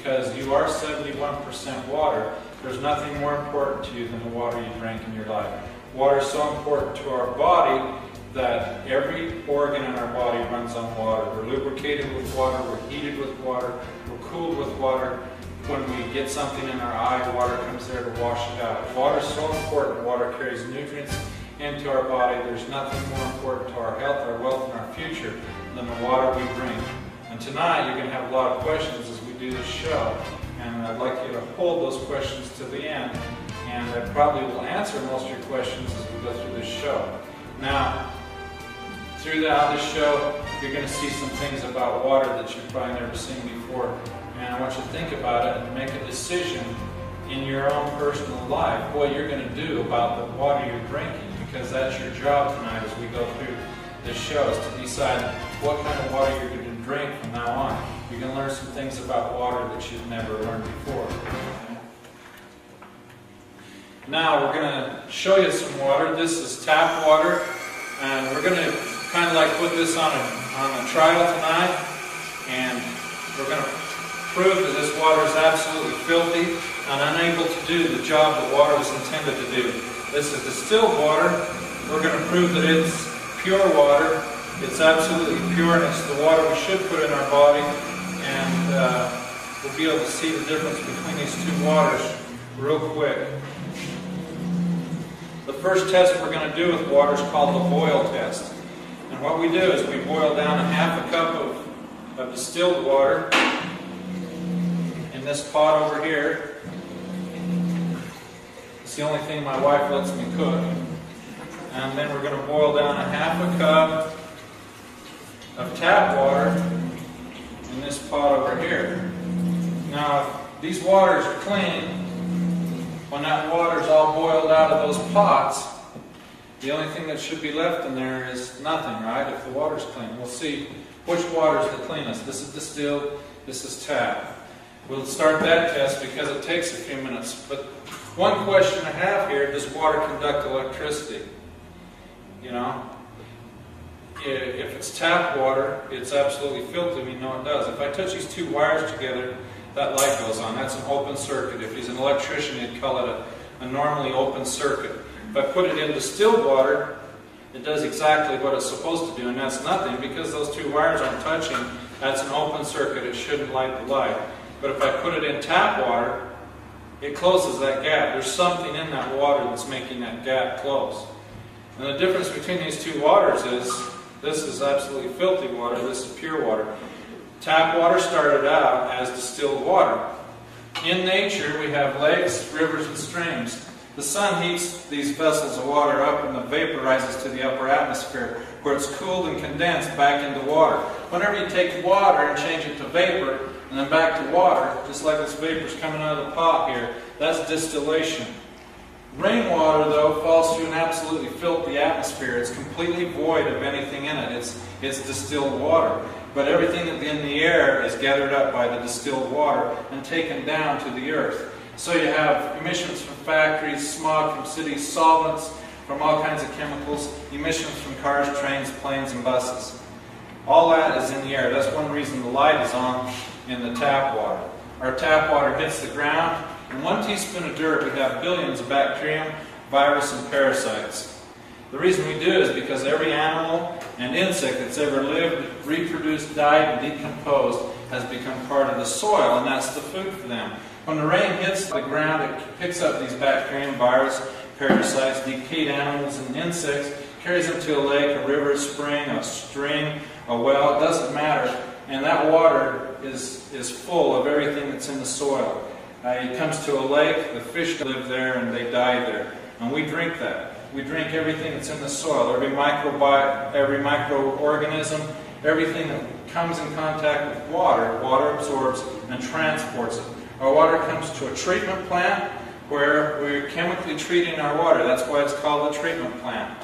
because you are 71% water. There's nothing more important to you than the water you drank in your life. Water is so important to our body that every organ in our body runs on water. We're lubricated with water, we're heated with water, we're cooled with water. When we get something in our eye, water comes there to wash it out. Water is so important. Water carries nutrients into our body. There's nothing more important to our health, our wealth, and our future than the water we drink. And tonight you're going to have a lot of questions as we do this show. And I'd like you to hold those questions to the end. And I probably will answer most of your questions as we go through this show. Now, throughout this show, you're going to see some things about water that you've probably never seen before. And I want you to think about it and make a decision in your own personal life what you're going to do about the water you're drinking, because that's your job tonight as we go through this show, is to decide what kind of water you're going to drink from now on. You're going to learn some things about water that you've never learned before. Now we're going to show you some water. This is tap water, and we're going to kind of like put this on a trial tonight, and we're going to prove that this water is absolutely filthy and unable to do the job that water was intended to do. This is distilled water. We're going to prove that it's pure water. It's absolutely pure, and it's the water we should put in our body, and we'll be able to see the difference between these two waters real quick. The first test we're going to do with water is called the boil test. And what we do is we boil down a half a cup of distilled water in this pot over here. It's the only thing my wife lets me cook. And then we're going to boil down a half a cup of tap water in this pot over here. Now, if these waters are clean, when that water is all boiled out of those pots, the only thing that should be left in there is nothing, right? If the water's clean. We'll see which water is the cleanest. This is distilled, this is tap. We'll start that test because it takes a few minutes. But one question I have here, does water conduct electricity? You know, if it's tap water, it's absolutely filthy. We know it does. If I touch these two wires together, that light goes on. That's an open circuit. If he's an electrician, he'd call it a normally open circuit. If I put it in distilled water, it does exactly what it's supposed to do, and that's nothing because those two wires aren't touching. That's an open circuit. It shouldn't light the light. But if I put it in tap water, it closes that gap. There's something in that water that's making that gap close. And the difference between these two waters is this is absolutely filthy water, this is pure water. Tap water started out as distilled water. In nature, we have lakes, rivers, and streams. The sun heats these vessels of water up and it vaporizes to the upper atmosphere, where it's cooled and condensed back into water. Whenever you take water and change it to vapor, and then back to water, just like this vapor is coming out of the pot here, that's distillation. Rainwater, though, falls through an absolutely filthy atmosphere. It's completely void of anything in it. It's distilled water. But everything in the air is gathered up by the distilled water and taken down to the earth. So you have emissions from factories, smog from cities, solvents from all kinds of chemicals, emissions from cars, trains, planes, and buses. All that is in the air. That's one reason the light is on in the tap water. Our tap water hits the ground. In 1 teaspoon of dirt, we have billions of bacterium, virus, and parasites. The reason we do is because every animal and insect that's ever lived, reproduced, died, and decomposed has become part of the soil, and that's the food for them. When the rain hits the ground, it picks up these bacterium, virus, parasites, decayed animals, and insects, carries them to a lake, a river, a spring, a stream, a well, it doesn't matter. And that water is full of everything that's in the soil. It comes to a lake, the fish live there, and they die there. And we drink that. We drink everything that's in the soil, every microorganism, everything that comes in contact with water, water absorbs and transports it. Our water comes to a treatment plant where we're chemically treating our water. That's why it's called a treatment plant.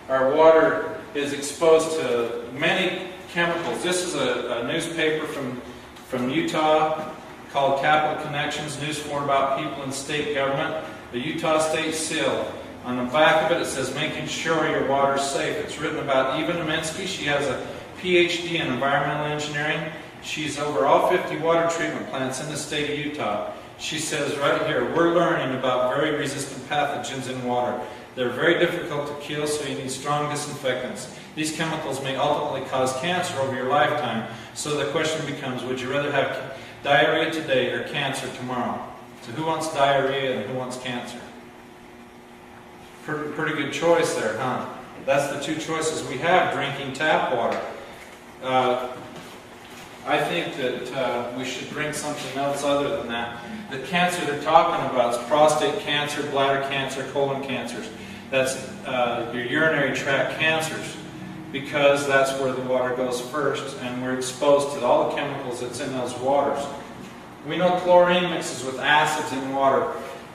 Our water is exposed to many chemicals. This is a newspaper from Utah called Capital Connections, news for about people in state government. The Utah State Seal. On the back of it, it says, making sure your water is safe. It's written about Eva Neminsky. She has a PhD in environmental engineering. She's over all 50 water treatment plants in the state of Utah. She says right here, we're learning about very resistant pathogens in water. They're very difficult to kill, so you need strong disinfectants. These chemicals may ultimately cause cancer over your lifetime. So the question becomes, would you rather have diarrhea today or cancer tomorrow? So who wants diarrhea and who wants cancer? Pretty good choice there, huh? That's the two choices we have, drinking tap water. I think that we should drink something else other than that. The cancer they're talking about is prostate cancer, bladder cancer, colon cancers. That's your urinary tract cancers, because that's where the water goes first, and we're exposed to all the chemicals that's in those waters. We know chlorine mixes with acids in water,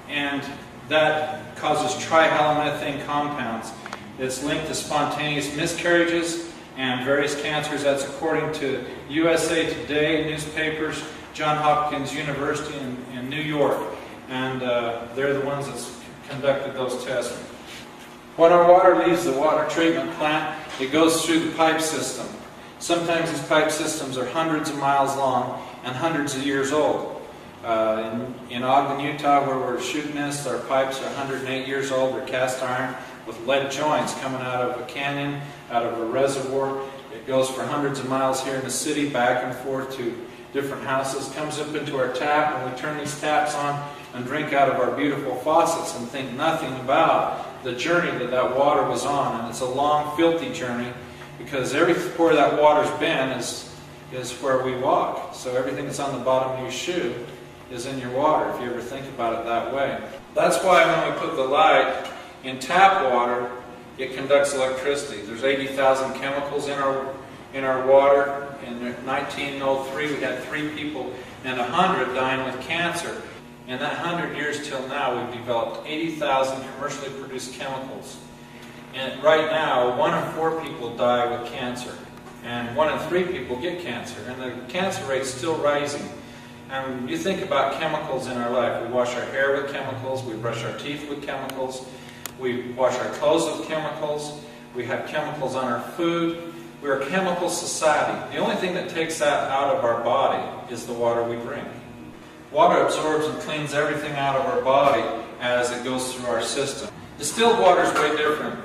and that causes trihalomethane compounds. It's linked to spontaneous miscarriages and various cancers. That's according to USA Today newspapers, Johns Hopkins University in New York, and they're the ones that conducted those tests. When our water leaves the water treatment plant, it goes through the pipe system. Sometimes these pipe systems are hundreds of miles long and hundreds of years old. In Ogden, Utah, where we're shooting this, our pipes are 108 years old. They're cast iron with lead joints coming out of a canyon, out of a reservoir. It goes for hundreds of miles here in the city, back and forth to different houses, comes up into our tap, and we turn these taps on and drink out of our beautiful faucets and think nothing about the journey that water was on. And it's a long, filthy journey, because everywhere that water's been is where we walk. So everything that's on the bottom of your shoe is in your water, if you ever think about it that way. That's why when we put the light in tap water, it conducts electricity. There's 80,000 chemicals in our water. In 1903, we had 3 people and 100 dying with cancer. In that 100 years till now, we've developed 80,000 commercially produced chemicals. And right now, 1 in 4 people die with cancer, and 1 in 3 people get cancer, and the cancer rate's still rising. And you think about chemicals in our life. We wash our hair with chemicals, we brush our teeth with chemicals, we wash our clothes with chemicals, we have chemicals on our food. We're a chemical society. The only thing that takes that out of our body is the water we drink. Water absorbs and cleans everything out of our body as it goes through our system. Distilled water is way different.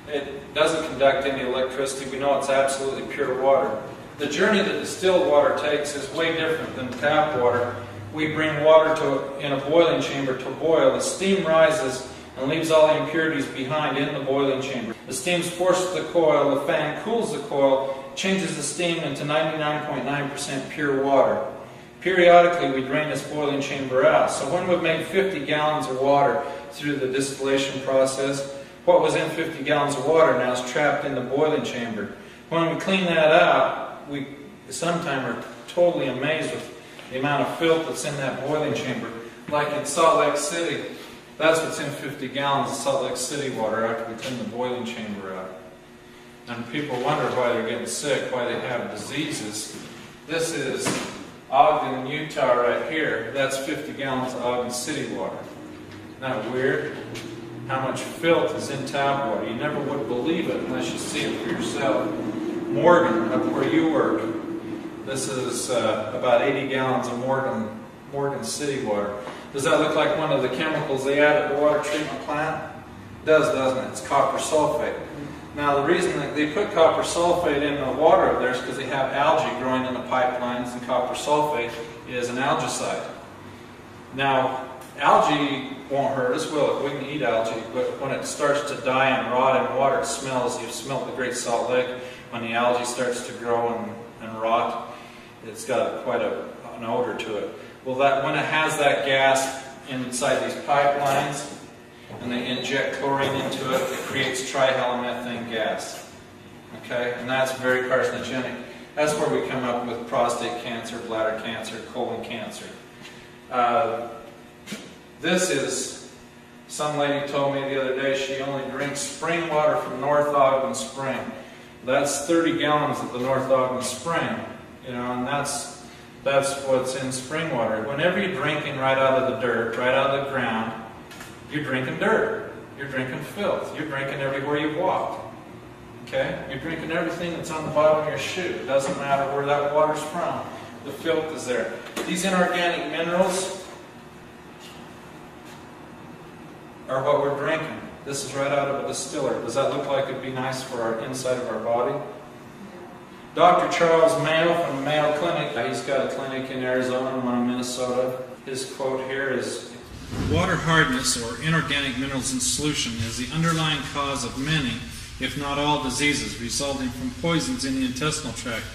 It doesn't conduct any electricity. We know it's absolutely pure water. The journey that distilled water takes is way different than tap water. We bring water in a boiling chamber to boil. The steam rises and leaves all the impurities behind in the boiling chamber. The steam's forced to the coil, the fan cools the coil, changes the steam into 99.9% pure water. Periodically, we drain this boiling chamber out. So when we make 50 gallons of water through the distillation process, what was in 50 gallons of water now is trapped in the boiling chamber. When we clean that out, we sometimes are totally amazed with the amount of filth that's in that boiling chamber. Like in Salt Lake City, that's what's in 50 gallons of Salt Lake City water after we clean the boiling chamber out. And people wonder why they're getting sick, why they have diseases. This is Ogden, Utah right here. That's 50 gallons of Ogden City water. Isn't that weird? How much filth is in tap water. You never would believe it unless you see it for yourself. Morgan, up where you work, this is about 80 gallons of Morgan City water. Does that look like one of the chemicals they add at the water treatment plant? It does, doesn't it? It's copper sulfate. Now the reason that they put copper sulfate in the water up there is because they have algae growing in the pipelines, and copper sulfate is an algicide. Now, algae won't hurt us, will it? We can eat algae, but when it starts to die and rot in water, it smells. You've smelled the Great Salt Lake. When the algae starts to grow and rot, it's got quite an odor to it. Well, when it has that gas inside these pipelines, and they inject chlorine into it, it creates trihalomethane gas. Okay? And that's very carcinogenic. That's where we come up with prostate cancer, bladder cancer, colon cancer. This is, some lady told me the other day she only drinks spring water from North Ogden Spring. That's 30 gallons of the North Ogden Spring, you know, and that's what's in spring water. Whenever you're drinking right out of the dirt, right out of the ground, you're drinking dirt. You're drinking filth. You're drinking everywhere you've walked. Okay? You're drinking everything that's on the bottom of your shoe. It doesn't matter where that water's from. The filth is there. These inorganic minerals are what we're drinking. This is right out of a distiller. Does that look like it'd be nice for our inside of our body? Dr. Charles Mayo from the Mayo Clinic, he's got a clinic in Arizona and one in Minnesota. His quote here is, "Water hardness, or inorganic minerals in solution, is the underlying cause of many, if not all, diseases resulting from poisons in the intestinal tract.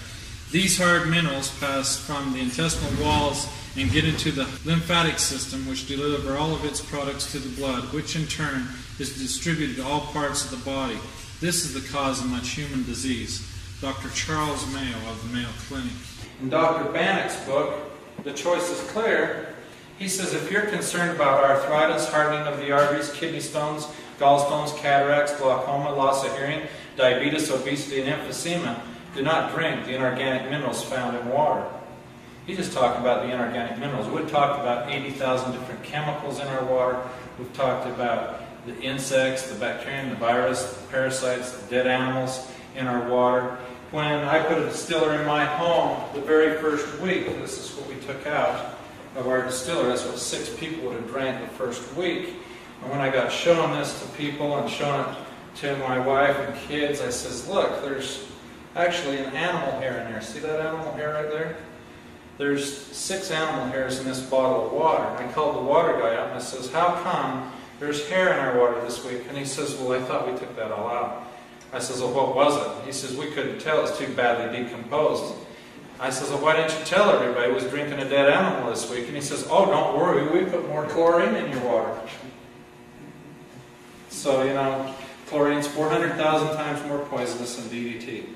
These hard minerals pass from the intestinal walls and get into the lymphatic system, which deliver all of its products to the blood, which in turn is distributed to all parts of the body. This is the cause of much human disease." Dr. Charles Mayo of the Mayo Clinic. In Dr. Bannock's book, The Choice is Clear, he says if you're concerned about arthritis, hardening of the arteries, kidney stones, gallstones, cataracts, glaucoma, loss of hearing, diabetes, obesity, and emphysema, do not drink the inorganic minerals found in water. He's just talking about the inorganic minerals. We've talked about 80,000 different chemicals in our water. We've talked about the insects, the bacterium, the virus, the parasites, the dead animals in our water. When I put a distiller in my home the very first week, this is what we took out of our distiller. That's what 6 people would have drank the first week. And when I got shown this to people and shown it to my wife and kids, I says, look, there's actually an animal hair in there. See that animal hair right there? There's 6 animal hairs in this bottle of water. I called the water guy up and I says, how come there's hair in our water this week? And he says, well, I thought we took that all out. I says, well, what was it? He says, we couldn't tell. It's too badly decomposed. I says, well, why didn't you tell everybody was drinking a dead animal this week? And he says, oh, don't worry, we put more chlorine in your water. So, you know, chlorine's 400,000 times more poisonous than DDT.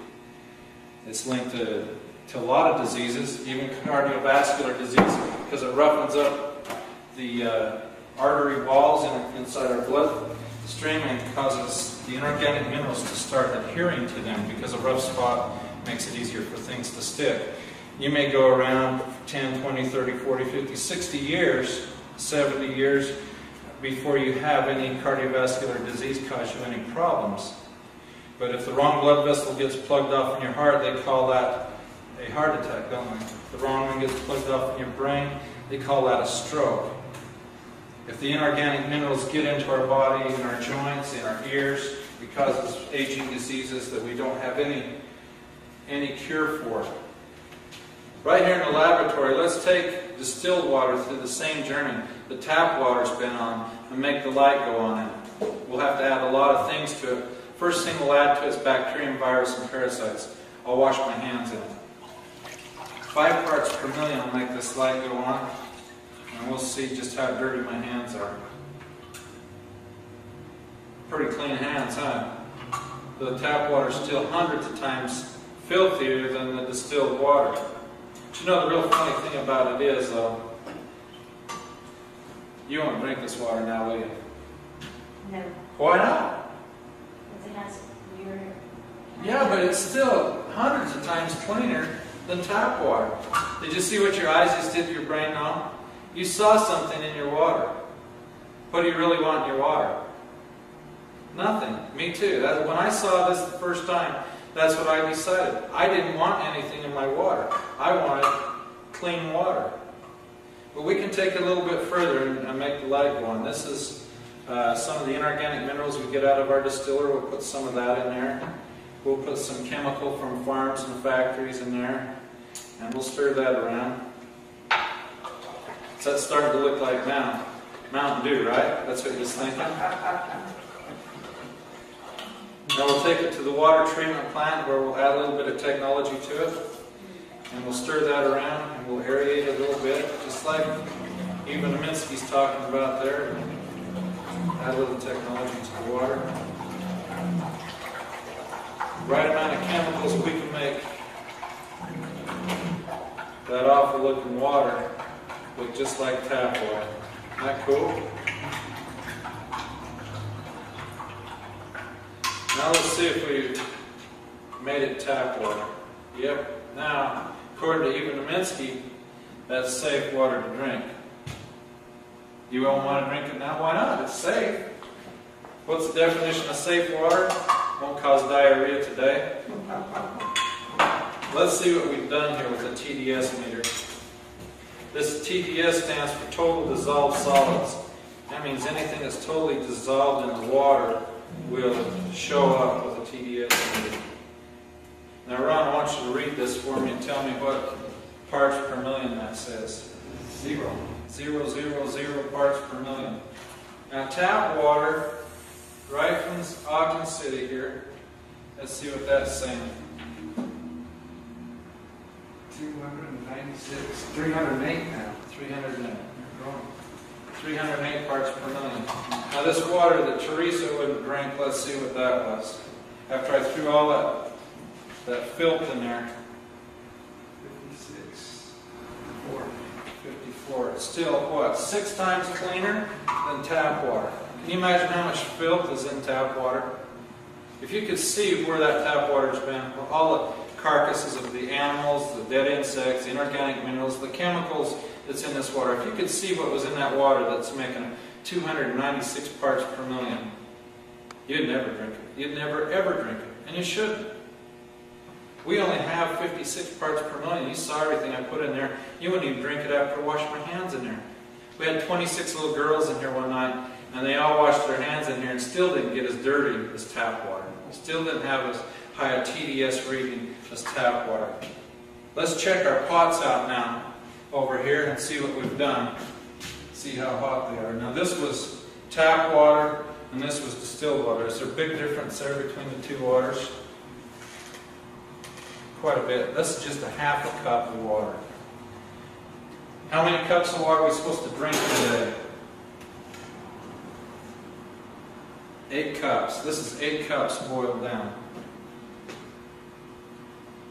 It's linked to a lot of diseases, even cardiovascular disease, because it roughens up the artery walls inside our blood stream and causes the inorganic minerals to start adhering to them, because a rough spot makes it easier for things to stick. You may go around 10, 20, 30, 40, 50, 60 years, 70 years before you have any cardiovascular disease cause you any problems. But if the wrong blood vessel gets plugged off in your heart, they call that a heart attack, don't they? If the wrong one gets plugged off in your brain, they call that a stroke. If the inorganic minerals get into our body, in our joints, in our ears, it causes aging diseases that we don't have any cure for. Right here in the laboratory, let's take distilled water through the same journey the tap water's been on and make the light go on it. We'll have to add a lot of things to it. First thing we'll add to it is bacterium, virus, and parasites. I'll wash my hands in it. 5 parts per million will make this light go on. And we'll see just how dirty my hands are. Pretty clean hands, huh? The tap water is still hundreds of times filthier than the distilled water. But you know the real funny thing about it is, though, you won't drink this water now, will you? No. Why not? Because it has urine. Yeah, but it's still hundreds of times cleaner than tap water. Did you see what your eyes just did to your brain now? You saw something in your water. What do you really want in your water? Nothing. Me too. When I saw this the first time, that's what I decided. I didn't want anything in my water. I wanted clean water. But we can take it a little bit further and make the light go on. This is some of the inorganic minerals we get out of our distiller. We'll put some of that in there. We'll put some chemical from farms and factories in there. And we'll stir that around. So that's starting to look like Mountain Dew, right? That's what you're thinking? Now we'll take it to the water treatment plant where we'll add a little bit of technology to it. And we'll stir that around and we'll aerate it a little bit, just like even Minsky's talking about there. Add a little technology to the water. Right amount of chemicals, we can make that awful looking water look just like tap water. Isn't that cool? Now let's see if we made it tap water. Yep. Now, according to even Minsky, that's safe water to drink. You won't want to drink it now? Why not? It's safe. What's the definition of safe water? Won't cause diarrhea today. Let's see what we've done here with the TDS meter. This TDS stands for total dissolved solids. That means anything that's totally dissolved in the water will show up with a TDS meter. Now Ron, I want you to read this for me and tell me what parts per million that says. 0. 0.000 parts per million. Now tap water, right from Ogden City here. Let's see what that's saying. 296, 308 now. 308. 308 parts per million. Now this water that Teresa wouldn't drink, let's see what that was. After I threw all that filth in there. 56. 54. It's still, what, 6 times cleaner than tap water. Can you imagine how much filth is in tap water? If you could see where that tap water's been, all the carcasses of the animals, the dead insects, the inorganic minerals, the chemicals that's in this water, if you could see what was in that water that's making 296 parts per million, you'd never drink it. You'd never ever drink it. And you shouldn't. We only have 56 parts per million. You saw everything I put in there. You wouldn't even drink it after I washed my hands in there. We had 26 little girls in here one night, and they all washed their hands in here and still didn't get as dirty as tap water. Still didn't have as high a TDS reading as tap water. Let's check our pots out now over here and see what we've done. See how hot they are. Now this was tap water and this was distilled water. Is there a big difference there between the two waters? Quite a bit. This is just a half a cup of water. How many cups of water are we supposed to drink today? 8 cups. This is 8 cups boiled down.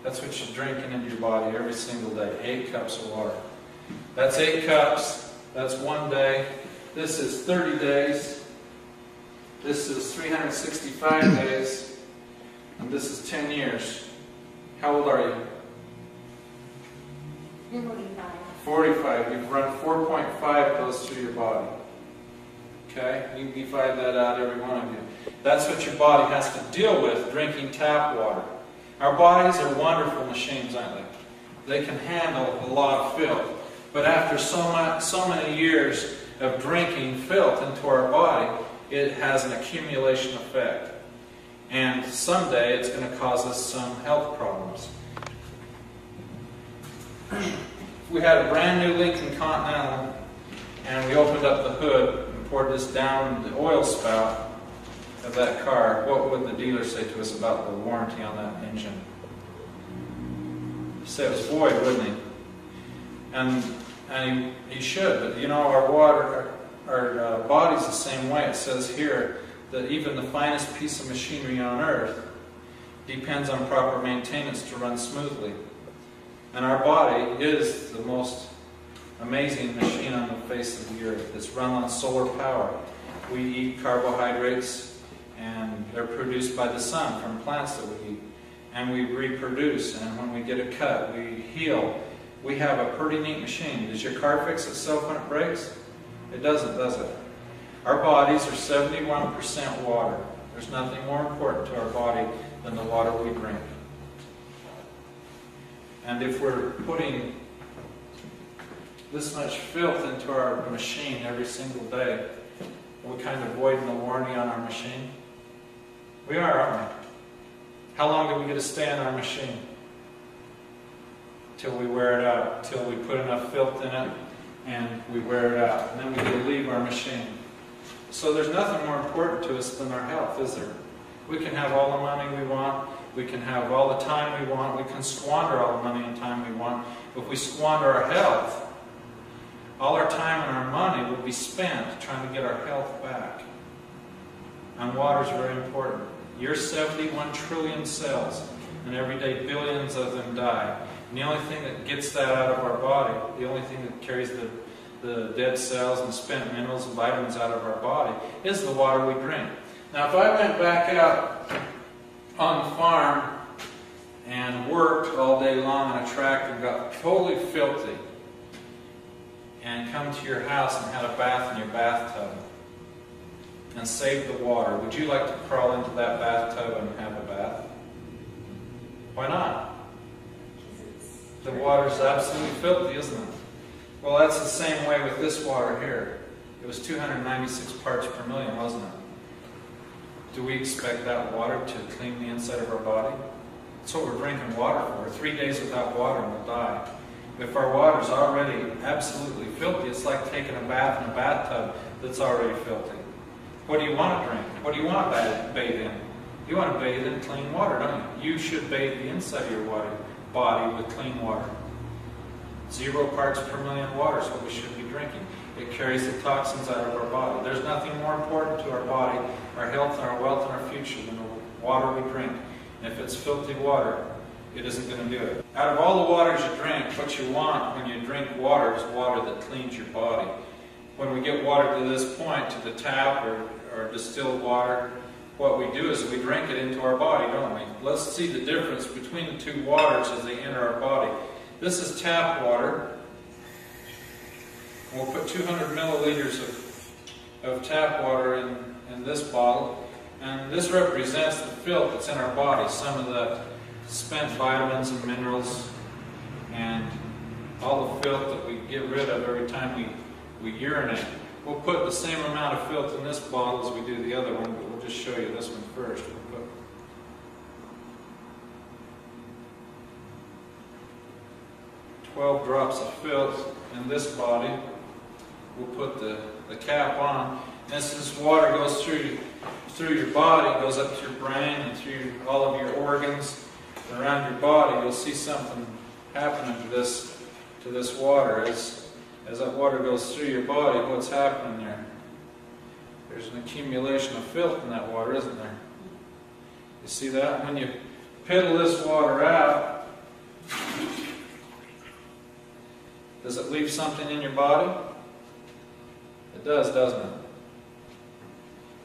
That's what you're drinking into your body every single day. 8 cups of water. That's 8 cups. That's 1 day. This is 30 days. This is 365 days. And this is 10 years. How old are you? 45. 45. You've run 4.5 goes through your body. Okay? You can divide that out, every one of you. That's what your body has to deal with drinking tap water. Our bodies are wonderful machines, aren't they? They can handle a lot of filth. But after so many years of drinking filth into our body, it has an accumulation effect. And someday it's going to cause us some health problems. If we had a brand new Lincoln Continental and we opened up the hood and poured this down the oil spout of that car, what would the dealer say to us about the warranty on that engine? He'd say it was void, wouldn't he? And he should, but you know, our body's the same way. It says here that even the finest piece of machinery on earth depends on proper maintenance to run smoothly. And our body is the most amazing machine on the face of the earth. It's run on solar power. We eat carbohydrates, and they're produced by the sun from plants that we eat. And we reproduce, and when we get a cut, we heal. We have a pretty neat machine. Does your car fix itself when it breaks? It doesn't, does it? Our bodies are 71% water. There's nothing more important to our body than the water we drink. And if we're putting this much filth into our machine every single day, are we kind of voiding the warranty on our machine? We are, aren't we? How long do we get to stay on our machine? Till we wear it out. Till we put enough filth in it and we wear it out. And then we get to leave our machine. So there's nothing more important to us than our health, is there? We can have all the money we want. We can have all the time we want. We can squander all the money and time we want. But if we squander our health, all our time and our money will be spent trying to get our health back. And water is very important. You're 71 trillion cells, and every day billions of them die. And the only thing that gets that out of our body, the only thing that carries the dead cells and spent minerals and vitamins out of our body is the water we drink. Now if I went back out on the farm and worked all day long on a tractor and got totally filthy and come to your house and had a bath in your bathtub, and save the water. Would you like to crawl into that bathtub and have a bath? Why not? The water's absolutely filthy, isn't it? Well, that's the same way with this water here. It was 296 parts per million, wasn't it? Do we expect that water to clean the inside of our body? That's what we're drinking water for. 3 days without water and we'll die. If our water's already absolutely filthy, it's like taking a bath in a bathtub that's already filthy. What do you want to drink? What do you want to bathe in? You want to bathe in clean water, don't you? You should bathe the inside of your body with clean water. 0 parts per million water is what we should be drinking. It carries the toxins out of our body. There's nothing more important to our body, our health, and our wealth, and our future than the water we drink. And if it's filthy water, it isn't going to do it. Out of all the waters you drink, what you want when you drink water is water that cleans your body. When we get water to this point, to the tap or distilled water, what we do is we drink it into our body, don't we? Let's see the difference between the two waters as they enter our body. This is tap water. We'll put 200 milliliters of tap water in this bottle. And this represents the filth that's in our body, some of the spent vitamins and minerals, and all the filth that we get rid of every time we urinate. We'll put the same amount of filth in this bottle as we do the other one, but we'll just show you this one first. We'll put 12 drops of filth in this body. We'll put the cap on. And as this water goes through your body, goes up to your brain and through all of your organs and around your body, you'll see something happening to this water. As that water goes through your body, what's happening there? There's an accumulation of filth in that water, isn't there? You see that? When you piddle this water out, does it leave something in your body? It does, doesn't it?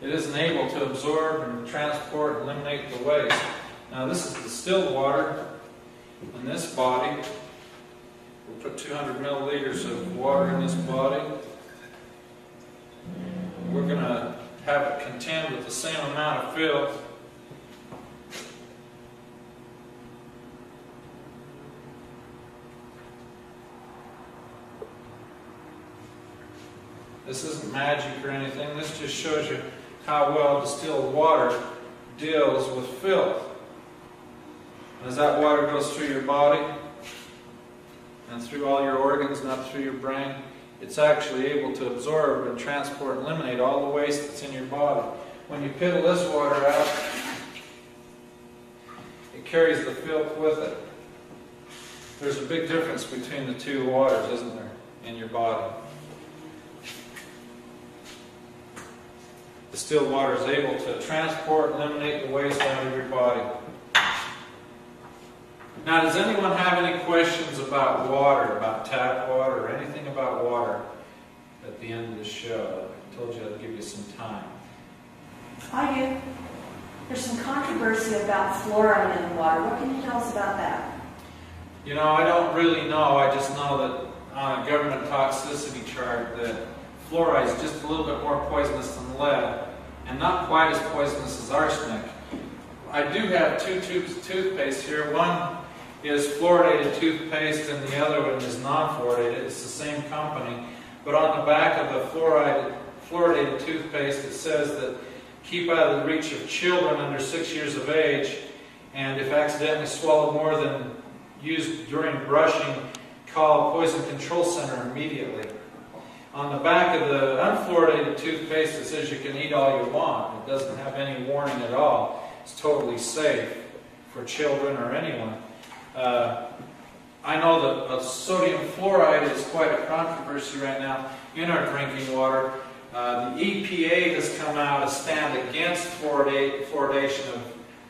It isn't able to absorb and transport and eliminate the waste. Now this is distilled water in this body. We'll put 200 milliliters of water in this body. We're going to have it contend with the same amount of filth. This isn't magic or anything. This just shows you how well distilled water deals with filth. As that water goes through your body and through all your organs, not through your brain, it's actually able to absorb and transport and eliminate all the waste that's in your body. When you piddle this water out, it carries the filth with it. There's a big difference between the two waters, isn't there, in your body? Distilled water is able to transport and eliminate the waste out of your body. Now, does anyone have any questions about water, about tap water, or anything about water at the end of the show? I told you I'd give you some time. I do. There's some controversy about fluoride in the water. What can you tell us about that? You know, I don't really know. I just know that on a government toxicity chart that fluoride is just a little bit more poisonous than lead, and not quite as poisonous as arsenic. I do have 2 tubes of toothpaste here. One is fluoridated toothpaste and the other one is non-fluoridated. It's the same company. But on the back of the fluoridated toothpaste it says that keep out of the reach of children under 6 years of age, and if accidentally swallowed more than used during brushing, call Poison Control Center immediately. On the back of the unfluoridated toothpaste it says you can eat all you want. It doesn't have any warning at all. It's totally safe for children or anyone. I know that sodium fluoride is quite a controversy right now in our drinking water. The EPA has come out to stand against fluoridation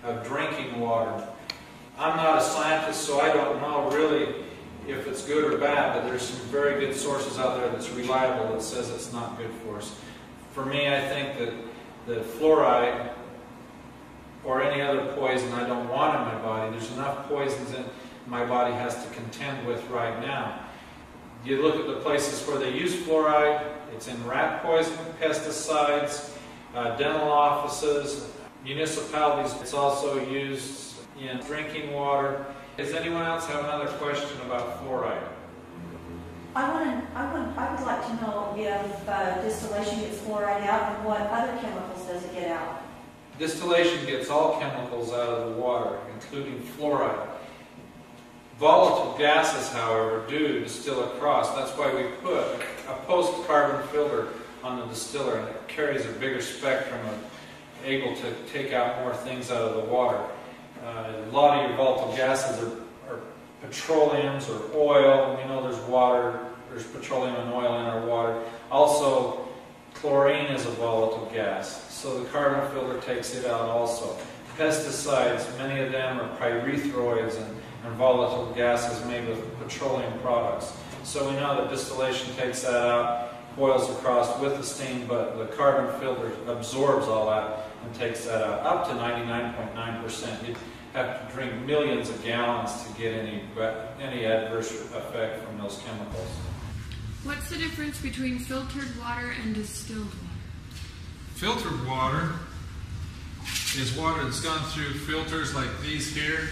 of drinking water. I'm not a scientist, so I don't know really if it's good or bad, but there's some very good sources out there that's reliable that says it's not good for us. For me, I think that the fluoride or any other poison I don't want in my body. There's enough poisons in my body has to contend with right now. You look at the places where they use fluoride, it's in rat poison, pesticides, dental offices, municipalities. It's also used in drinking water. Does anyone else have another question about fluoride? I would like to know if distillation gets fluoride out, and what other chemicals does it get out? Distillation gets all chemicals out of the water, including fluoride. Volatile gases, however, do distill across. That's why we put a post-carbon filter on the distiller, and it carries a bigger spectrum of able to take out more things out of the water. A lot of your volatile gases are petroleums or oil. We know there's water, there's petroleum and oil in our water. Also, chlorine is a volatile gas, so the carbon filter takes it out also. Pesticides, many of them are pyrethroids and volatile gases made with petroleum products. So we know that distillation takes that out, boils across with the steam, but the carbon filter absorbs all that and takes that out, up to 99.9%. You'd have to drink millions of gallons to get any adverse effect from those chemicals. What's the difference between filtered water and distilled water? Filtered water is water that's gone through filters like these here.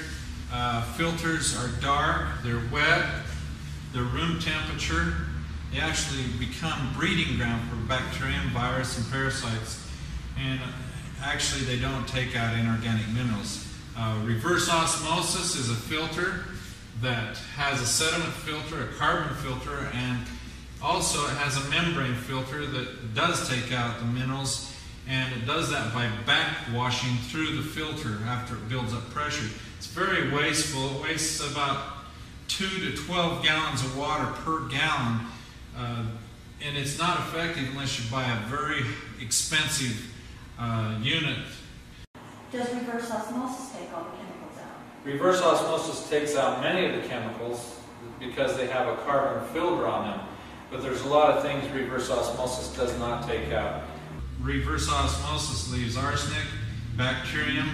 Filters are dark, they're wet, they're room temperature. They actually become breeding ground for bacterium, virus, and parasites. And actually they don't take out inorganic minerals. Reverse osmosis is a filter that has a sediment filter, a carbon filter, and also it has a membrane filter that does take out the minerals, and it does that by backwashing through the filter after it builds up pressure. It's very wasteful. It wastes about 2 to 12 gallons of water per gallon, and it's not effective unless you buy a very expensive unit. Does reverse osmosis take all the chemicals out? Reverse osmosis takes out many of the chemicals because they have a carbon filter on them. But there's a lot of things reverse osmosis does not take out. Reverse osmosis leaves arsenic, bacterium.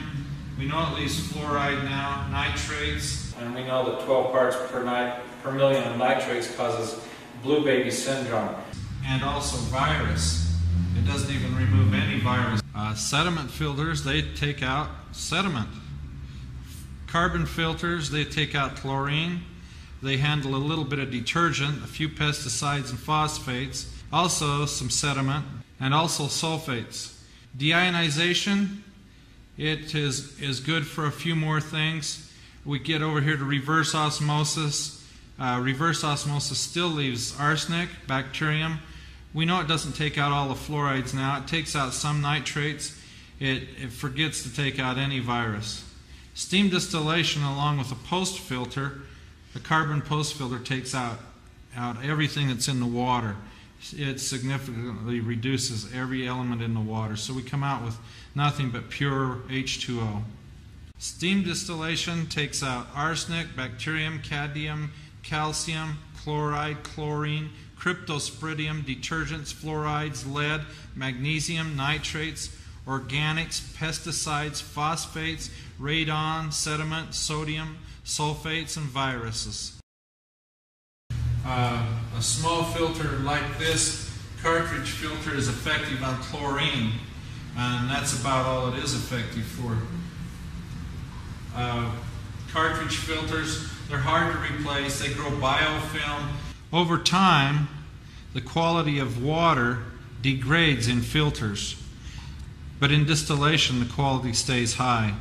We know it leaves fluoride now, nitrates, and we know that 12 parts per million of nitrates causes blue baby syndrome. And also virus. It doesn't even remove any virus. Sediment filters, they take out sediment. Carbon filters, they take out chlorine. They handle a little bit of detergent, a few pesticides and phosphates, also some sediment, and also sulfates. Deionization, it is good for a few more things. We get over here to reverse osmosis. Reverse osmosis still leaves arsenic, bacterium. We know it doesn't take out all the fluorides now. It takes out some nitrates. It forgets to take out any virus. Steam distillation, along with a post filter, the carbon post filter takes out everything that's in the water. It significantly reduces every element in the water. So we come out with nothing but pure H2O. Steam distillation takes out arsenic, bacterium, cadmium, calcium, chloride, chlorine, cryptosporidium, detergents, fluorides, lead, magnesium, nitrates, organics, pesticides, phosphates, radon, sediment, sodium, sulfates, and viruses. A small filter like this cartridge filter is effective on chlorine, and that's about all it is effective for. Cartridge filters, they're hard to replace. They grow biofilm. Over time, the quality of water degrades in filters, but in distillation, the quality stays high.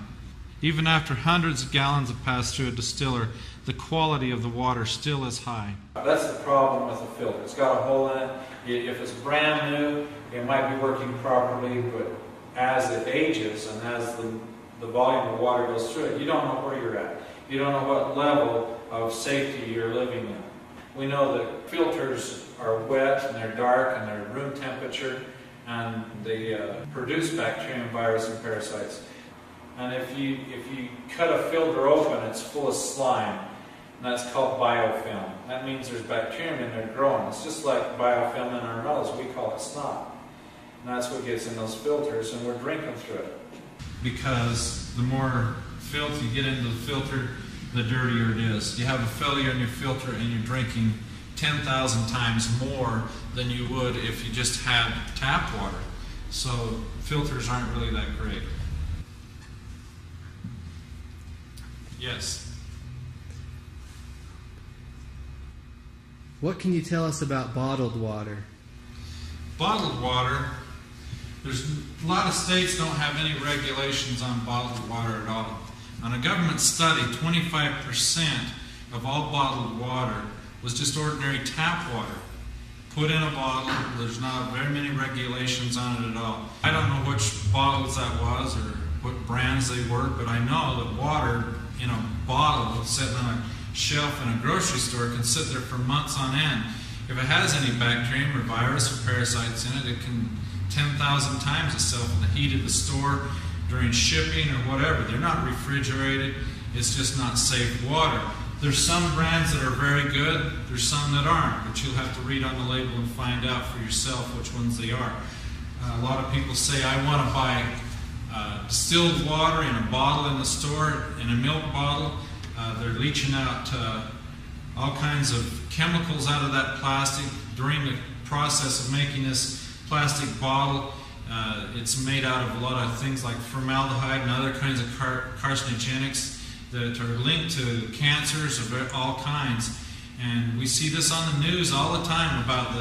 Even after hundreds of gallons have passed through a distiller, the quality of the water still is high. That's the problem with the filter. It's got a hole in it. If it's brand new, it might be working properly, but as it ages and as the volume of water goes through it, you don't know where you're at. You don't know what level of safety you're living in. We know that filters are wet and they're dark and they're room temperature, and they produce bacterium, virus, and parasites. And if you cut a filter open, it's full of slime, and that's called biofilm. That means there's bacterium in there growing. It's just like biofilm in our nose. We call it snot. And that's what gets in those filters, and we're drinking through it. Because the more filth you get into the filter, the dirtier it is. You have a failure in your filter and you're drinking 10,000 times more than you would if you just had tap water. So filters aren't really that great. Yes. What can you tell us about bottled water? Bottled water, there's a lot of states don't have any regulations on bottled water at all. On a government study, 25% of all bottled water was just ordinary tap water. Put in a bottle, there's not very many regulations on it at all. I don't know which bottles that was or what brands they were, but I know that water in a bottle sitting on a shelf in a grocery store can sit there for months on end. If it has any bacterium or virus or parasites in it, it can 10,000 times itself in the heat of the store during shipping or whatever. They're not refrigerated. It's just not safe water. There's some brands that are very good. There's some that aren't, but you'll have to read on the label and find out for yourself which ones they are. A lot of people say, I want to buy distilled water in a bottle in the store, in a milk bottle. They're leaching out all kinds of chemicals out of that plastic. During the process of making this plastic bottle, it's made out of a lot of things like formaldehyde and other kinds of carcinogenics that are linked to cancers of all kinds. And we see this on the news all the time about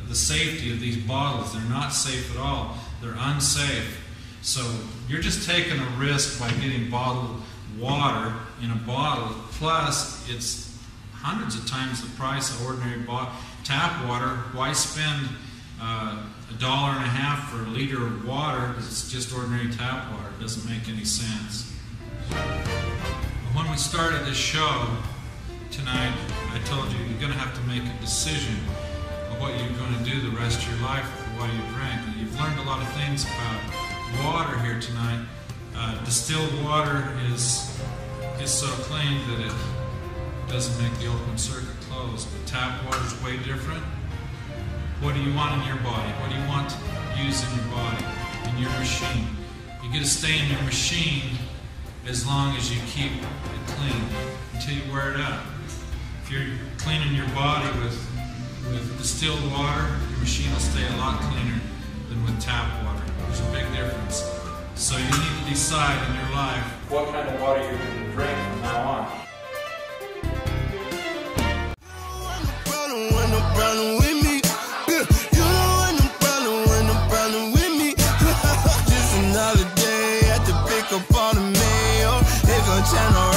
the safety of these bottles. They're not safe at all. They're unsafe. So you're just taking a risk by getting bottled water in a bottle. Plus, it's hundreds of times the price of ordinary tap water. Why spend $1.50 for a liter of water because it's just ordinary tap water? It doesn't make any sense. When we started this show tonight, I told you you're going to have to make a decision of what you're going to do the rest of your life with what you drink. And you've learned a lot of things about water here tonight. Distilled water is so clean that it doesn't make the open circuit close. But tap water is way different. What do you want in your body? What do you want to use in your body, in your machine? You get to stay in your machine as long as you keep it clean until you wear it out. If you're cleaning your body with distilled water, your machine will stay a lot cleaner than with tap water. There's a big difference. So you need to decide in your life what kind of water you're going to drink from now on. Channel